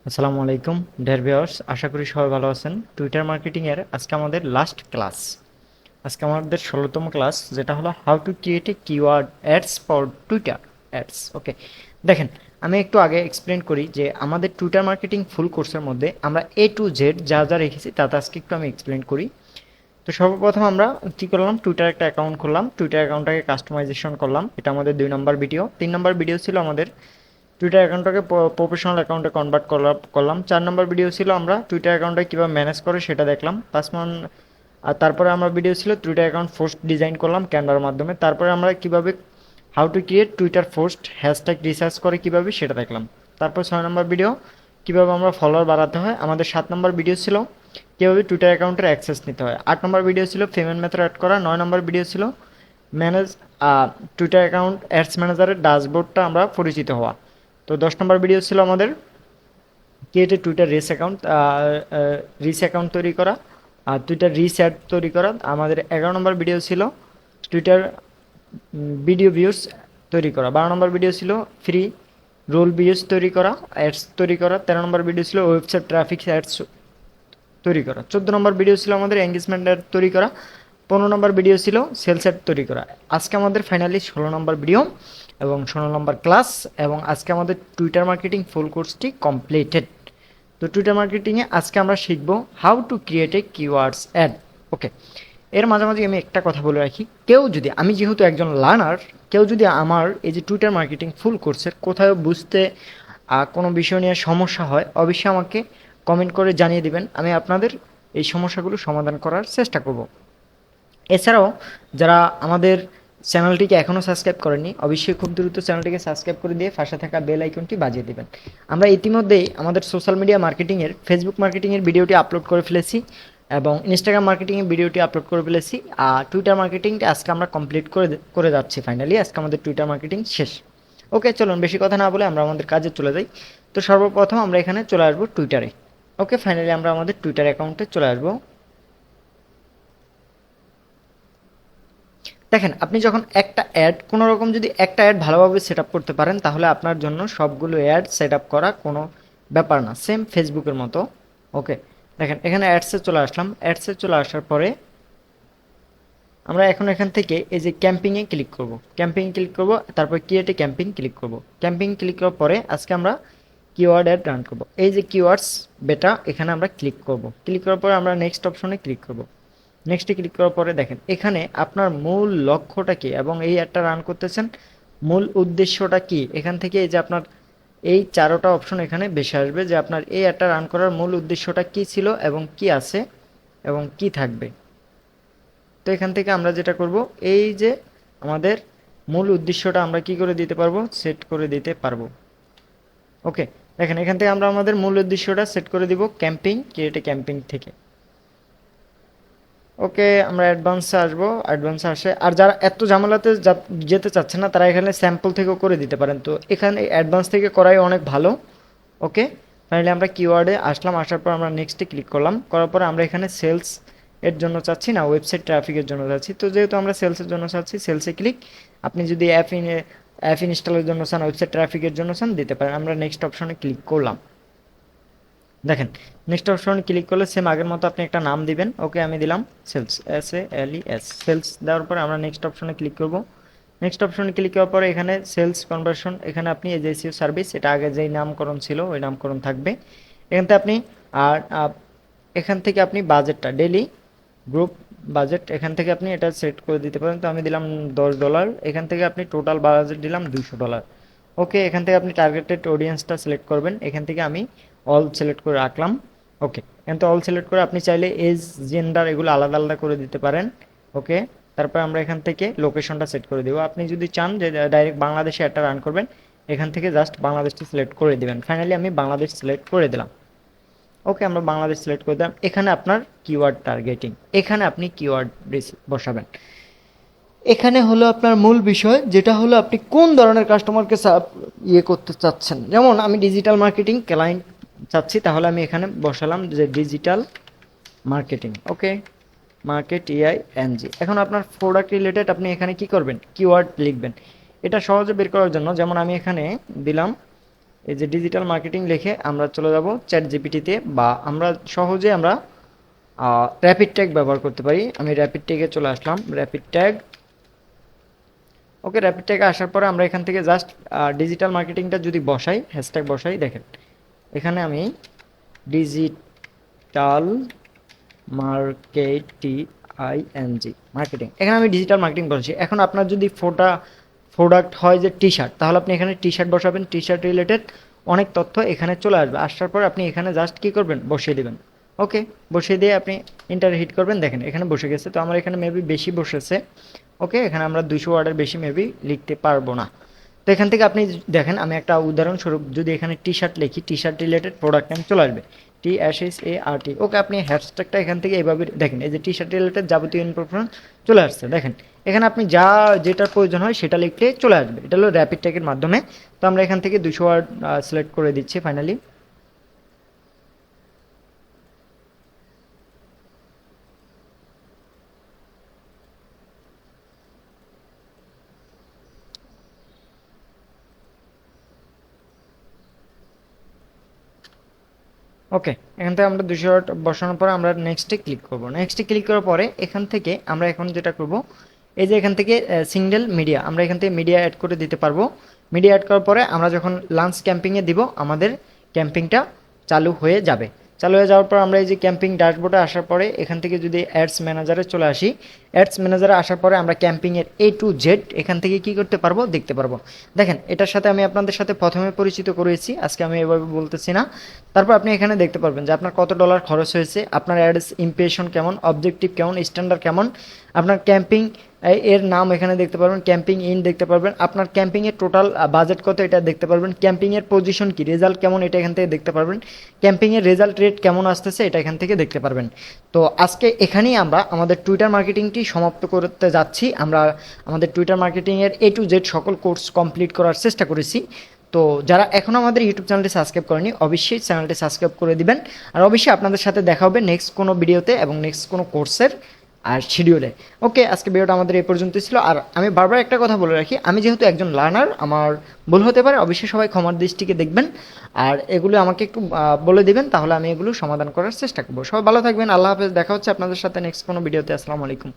আসসালামু আলাইকুম dear viewers, আশা করি সবাই ভালো আছেন। টুইটার মার্কেটিং এর আজকে আমাদের লাস্ট ক্লাস। আজকে আমাদের 16তম ক্লাস, যেটা হলো how to create a keyword ads for Twitter ads. Okay, দেখেন, আমি একটু আগে এক্সপ্লেন করি যে আমাদের টুইটার মার্কেটিং ফুল কোর্সের মধ্যে আমরা এ টু জেড যা যা রেখেছি তাতে আজকে একটু আমি এক্সপ্লেন করি। তো সর্বপ্রথম আমরা কি করলাম, টুইটার একটা অ্যাকাউন্ট খুললাম, টুইটার অ্যাকাউন্টটাকে কাস্টমাইজেশন করলাম। এটা আমাদের 2 নম্বর ভিডিও। 3 নম্বর ভিডিও ছিল আমাদের টুইটার অ্যাকাউন্টটাকে প্রফেশনাল অ্যাকাউন্টে কনভার্ট করলাম। 4 নম্বর ভিডিও ছিল আমরা টুইটার অ্যাকাউন্টটা কীভাবে ম্যানেজ করে সেটা দেখলাম। আর তারপরে আমার ভিডিও ছিল টুইটার অ্যাকাউন্ট পোস্ট ডিজাইন করলাম ক্যানভার মাধ্যমে। তারপরে আমরা কীভাবে how to create Twitter post hashtag research করে কীভাবে সেটা দেখলাম। তারপর 6 নম্বর ভিডিও কীভাবে আমরা ফলোয়ার বাড়াতে হয়। আমাদের 7 নম্বর ভিডিও ছিল কীভাবে টুইটার অ্যাকাউন্টের অ্যাক্সেস নিতে হয়। 8 নম্বর ভিডিও ছিল পেমেন্ট মেথড অ্যাড করা। 9 নম্বর ভিডিও ছিল ম্যানেজ টুইটার অ্যাকাউন্ট অ্যাডস ম্যানেজারের ড্যাশবোর্ডটা আমরা পরিচিত হওয়া। তো 10 নম্বর ভিডিও ছিল আমাদের ক্রিয়েট এ টুইটার রিস অ্যাকাউন্ট তৈরি করা আর টুইটার রিস অ্যাড তৈরি করা। আমাদের 11 নম্বর ভিডিও ছিল টুইটার ভিডিও ভিউস তৈরি করা। 12 নম্বর ভিডিও ছিল ফ্রি রোল ভিউস তৈরি করা, অ্যাডস তৈরি করা। 13 নম্বর ভিডিও ছিল ওয়েবসাইট ট্রাফিক অ্যাডস তৈরি করা। 14 নম্বর ভিডিও ছিল আমাদের এঙ্গেজমেন্ট অ্যাড তৈরি করা। 15 নম্বর ভিডিও ছিল সেলস অ্যাড তৈরি করা। আজকে আমাদের ফাইনালি 16 নম্বর ভিডিও এবং 16 নম্বর ক্লাস, এবং আজকে আমাদের টুইটার মার্কেটিং ফুল কোর্সটি কমপ্লিটেড। তো টুইটার মার্কেটিংয়ে আজকে আমরা শিখবো how to create a keywords ad. Okay, এর মাঝামাঝি আমি একটা কথা বলে রাখি, কেউ যদি, আমি যেহেতু একজন লার্নার, কেউ যদি আমার এই যে টুইটার মার্কেটিং ফুল কোর্সের কোথাও বুঝতে কোনো বিষয় নিয়ে সমস্যা হয়, অবশ্যই আমাকে কমেন্ট করে জানিয়ে দিবেন। আমি আপনাদের এই সমস্যাগুলো সমাধান করার চেষ্টা করব। এছাড়াও যারা আমাদের চ্যানেলটিকে এখনও সাবস্ক্রাইব করেননি, অবশ্যই খুব দ্রুত চ্যানেলটিকে সাবস্ক্রাইব করে দিয়ে পাশে থাকা বেল আইকনটি বাজিয়ে দেবেন। আমরা ইতিমধ্যেই আমাদের সোশ্যাল মিডিয়া মার্কেটিংয়ের ফেসবুক মার্কেটিংয়ের ভিডিওটি আপলোড করে ফেলেছি এবং ইনস্টাগ্রাম মার্কেটিংয়ের ভিডিওটি আপলোড করে ফেলেছি। আর টুইটার মার্কেটিংটা আজকে আমরা কমপ্লিট করে যাচ্ছি। ফাইনালি আজকে আমাদের টুইটার মার্কেটিং শেষ। ওকে, চলুন বেশি কথা না বলে আমরা আমাদের কাজে চলে যাই। তো সর্বপ্রথম আমরা এখানে চলে আসবো টুইটারে। ওকে, ফাইনালি আমরা আমাদের টুইটার অ্যাকাউন্টে চলে আসবো। দেখেন, আপনি যখন একটা অ্যাড কোনো রকম যদি একটা অ্যাড ভালোভাবে সেট আপ করতে পারেন, তাহলে আপনার জন্য সবগুলো অ্যাড সেট আপ করা কোনো ব্যাপার না, সেম ফেসবুকের মতো। ওকে, দেখেন এখানে অ্যাডসে চলে আসলাম। অ্যাডসে চলে আসার পরে আমরা এখন এখান থেকে এই যে ক্যাম্পিংয়ে ক্লিক করব, ক্যাম্পিং ক্লিক করব, তারপর ক্রিয়েটে ক্যাম্পিং ক্লিক করব। ক্যাম্পিং ক্লিক করার পরে আজকে আমরা কিওয়ার্ড অ্যাড রান করব। এই যে কিওয়ার্ডস বেটা, এখানে আমরা ক্লিক করব। ক্লিক করার পরে আমরা নেক্সট অপশনে ক্লিক করব। নেক্সটে ক্লিক করার পরে দেখেন এখানে আপনার মূল লক্ষ্যটা কি এবং এই অ্যাডটা রান করতেছেন মূল উদ্দেশ্যটা কি। এখান থেকে এই যে আপনার এই চারোটা অপশন এখানে বেশি আসবে যে আপনার এই অ্যাডটা রান করার মূল উদ্দেশ্যটা কি ছিল এবং কি আছে এবং কি থাকবে। তো এখান থেকে আমরা যেটা করব, এই যে আমাদের মূল উদ্দেশ্যটা আমরা কি করে দিতে পারবো, সেট করে দিতে পারবো। ওকে, দেখেন এখান থেকে আমরা আমাদের মূল উদ্দেশ্যটা সেট করে দিব ক্যাম্পিং, ক্রিয়েটে ক্যাম্পিং থেকে। ওকে, আমরা অ্যাডভান্সে আসবো। অ্যাডভান্সে আসে আর যারা এত ঝামেলাতে যেতে চাচ্ছে না, তারা এখানে স্যাম্পল থেকেও করে দিতে পারেন। তো এখানে অ্যাডভান্স থেকে করাই অনেক ভালো। ওকে, ফাইনালি আমরা কিওয়ার্ডে আসলাম। আসার পর আমরা নেক্সটে ক্লিক করলাম। করার পরে আমরা এখানে সেলস এর জন্য চাচ্ছি না, ওয়েবসাইট ট্রাফিকের জন্য চাচ্ছি। তো যেহেতু আমরা সেলসের জন্য চাচ্ছি, সেলসে ক্লিক। আপনি যদি অ্যাপ ইনস্টলের জন্য চান, ওয়েবসাইট ট্রাফিকের জন্য চান, দিতে পারেন। আমরা নেক্সট অপশনে ক্লিক করলাম। দেখেন নেক্সট অপশনে ক্লিক করলে সেম আগের মতো আপনি একটা নাম দিবেন। ওকে, আমি দিলাম সেলস, SALES, সেলস দেওয়ার পরে আমরা নেক্সট অপশনে ক্লিক করব। নেক্সট অপশনে ক্লিক করার পরে এখানে সেলস কনভার্সন, এখানে আপনি এই যে SEO সার্ভিস, এটা আগে যেই নামকরণ ছিল ওই নামকরণ থাকবে। এখান থেকে আপনি আর এখান থেকে আপনি বাজেটটা ডেলি গ্রুপ বাজেট এখান থেকে আপনি এটা সেট করে দিতে পারেন। তো আমি দিলাম $10। এখান থেকে আপনি টোটাল বাজেট দিলাম $200। ওকে, এখান থেকে আপনি টার্গেটেড অডিয়েন্সটা সিলেক্ট করবেন। এখান থেকে আমি অল সিলেক্ট করে রাখলাম। ওকে, এখান থেকে অল সিলেক্ট করে আপনি চাইলে এজ, জেন্ডার এগুলো আলাদা আলাদা করে দিতে পারেন। ওকে, তারপর আমরা এখান থেকে লোকেশনটা সেট করে দেবো। আপনি যদি চান যে ডাইরেক্ট বাংলাদেশে একটা রান করবেন, এখান থেকে জাস্ট বাংলাদেশটা সিলেক্ট করে দেবেন। ফাইনালি আমি বাংলাদেশ সিলেক্ট করে দিলাম। ওকে, আমরা বাংলাদেশ সিলেক্ট করে দিলাম। এখানে আপনার কিওয়ার্ড টার্গেটিং, এখানে আপনি কিওয়ার্ড বসাবেন। এখানে হলো আপনার মূল বিষয়, যেটা হলো আপনি কোন ধরনের কাস্টমারকে করতে চাচ্ছেন। যেমন আমি ডিজিটাল মার্কেটিং ক্লায়েন্ট চাচ্ছি, তাহলে আমি এখানে বসালাম যে ডিজিটাল মার্কেটিং। ওকে, মার্কেট EING। এখন আপনার প্রোডাক্ট রিলেটেড আপনি এখানে কি করবেন, কিওয়ার্ড লিখবেন। এটা সহজে বের করার জন্য যেমন আমি এখানে দিলাম এই যে ডিজিটাল মার্কেটিং লিখে আমরা চলে যাব চ্যাট জিপিটিতে, বা আমরা সহজে আমরা র্যাপিড ট্যাগ ব্যবহার করতে পারি। আমি র্যাপিড ট্যাগে চলে আসলাম, র্যাপিড ট্যাগ। ওকে, র্যাপিড ট্যাগে আসার পরে আমরা এখান থেকে জাস্ট ডিজিটাল মার্কেটিংটা যদি বসাই, হ্যাশট্যাগ বসাই, দেখেন এখানে আমি ডিজিটাল মার্কেটিং, এখানে আমি ডিজিটাল মার্কেটিং বলছি। এখন আপনার যদি প্রোডাক্ট হয় যে টি শার্ট, তাহলে আপনি এখানে টি শার্ট বসাবেন, টি শার্ট রিলেটেড অনেক তথ্য এখানে চলে আসবে। আসার পর আপনি এখানে জাস্ট কী করবেন, বসিয়ে দেবেন। ওকে, বসিয়ে দিয়ে আপনি ইন্টার হিট করবেন, দেখেন এখানে বসে গেছে। তো আমার এখানে মেবি বেশি বসেছে। ওকে, এখানে আমরা 200 ওয়ার্ডের বেশি মেবি লিখতে পারবো না। তো এখান থেকে আপনি দেখেন, আমি একটা উদাহরণস্বরূপ যদি এখানে টি শার্ট লিখি, T shirt related product name চলে আসবে, TSHART। ওকে, আপনি হ্যাশট্যাগটা এখান থেকে এইভাবে দেখেন, এই যে টি শার্ট রিলেটেড যাবতীয় ইনফরমেশন চলে আসছে। দেখেন এখানে আপনি যেটার প্রয়োজন হয় সেটা লিখলে চলে আসবে। এটা হলো র্যাপিড ট্যাগের মাধ্যমে। তো আমরা এখান থেকে 200 ওয়ার্ড সিলেক্ট করে দিচ্ছি ফাইনালি। ওকে, এখান থেকে আমরা 200 ওয়াট বসানোর পরে আমরা নেক্সটে ক্লিক করব। নেক্সটে ক্লিক করার পরে এখান থেকে আমরা এখন যেটা করব, এই যে এখান থেকে সিঙ্গেল মিডিয়া, আমরা এখান থেকে মিডিয়া অ্যাড করে দিতে পারবো। মিডিয়া অ্যাড করার পরে আমরা যখন লাঞ্চ ক্যাম্পিংয়ে দিব, আমাদের ক্যাম্পিংটা চালু হয়ে যাবে। চালু হয়ে যাওয়ার পর আমরা এই যে ক্যাম্পিং ড্যাশবোর্ডে আসার পরে এখান থেকে যদি অ্যাডস ম্যানেজারে চলে আসি, অ্যাডস ম্যানেজারে আসার পরে আমরা ক্যাম্পিংয়ের A to Z এখান থেকে কি করতে পারবো, দেখতে পারবো। দেখেন এটার সাথে আমি আপনাদের সাথে প্রথমে পরিচিত করেছি, আজকে আমি এভাবে বলতেছি না। তারপর আপনি এখানে দেখতে পারবেন যে আপনার কত ডলার খরচ হয়েছে, আপনার অ্যাডস ইমপ্রেশন কেমন, অবজেক্টিভ কেমন, স্ট্যান্ডার্ড কেমন, আপনার ক্যাম্পিং এর নাম এখানে দেখতে পারবেন, ক্যাম্পিং ইন দেখতে পারবেন, আপনার ক্যাম্পিংয়ের টোটাল বাজেট কত এটা দেখতে পারবেন, ক্যাম্পিংয়ের পজিশন কি, রেজাল্ট কেমন এটা এখান থেকে দেখতে পারবেন, ক্যাম্পিংয়ের রেজাল্ট রেট কেমন আসতেছে এটা এখান থেকে দেখতে পারবেন। তো আজকে এখানেই আমরা আমাদের টুইটার মার্কেটিংটি সমাপ্ত করতে যাচ্ছি। আমরা আমাদের টুইটার মার্কেটিংয়ের A to Z সকল কোর্স কমপ্লিট করার চেষ্টা করেছি। তো যারা এখনও আমাদের ইউটিউব চ্যানেলটি সাবস্ক্রাইব করেনি, অবশ্যই চ্যানেলটি সাবস্ক্রাইব করে দিবেন। আর অবশ্যই আপনাদের সাথে দেখা হবে নেক্সট কোনো ভিডিওতে এবং নেক্সট কোনো কোর্সের আর শিডিউলে। ওকে, আজকে ভিডিওটা আমাদের এই পর্যন্তই ছিল। আর আমি বারবার একটা কথা বলে রাখি, আমি যেহেতু একজন লার্নার, আমার ভুল হতে পারে, অবশ্যই সবাই ক্ষমার দৃষ্টিকে দেখবেন। আর এগুলো আমাকে একটু বলে দিবেন, তাহলে আমি এগুলো সমাধান করার চেষ্টা করবো। সবাই ভালো থাকবেন, আল্লাহ হাফেজ। দেখা হচ্ছে আপনাদের সাথে নেক্সট কোনো ভিডিওতে। আসসালামু আলাইকুম।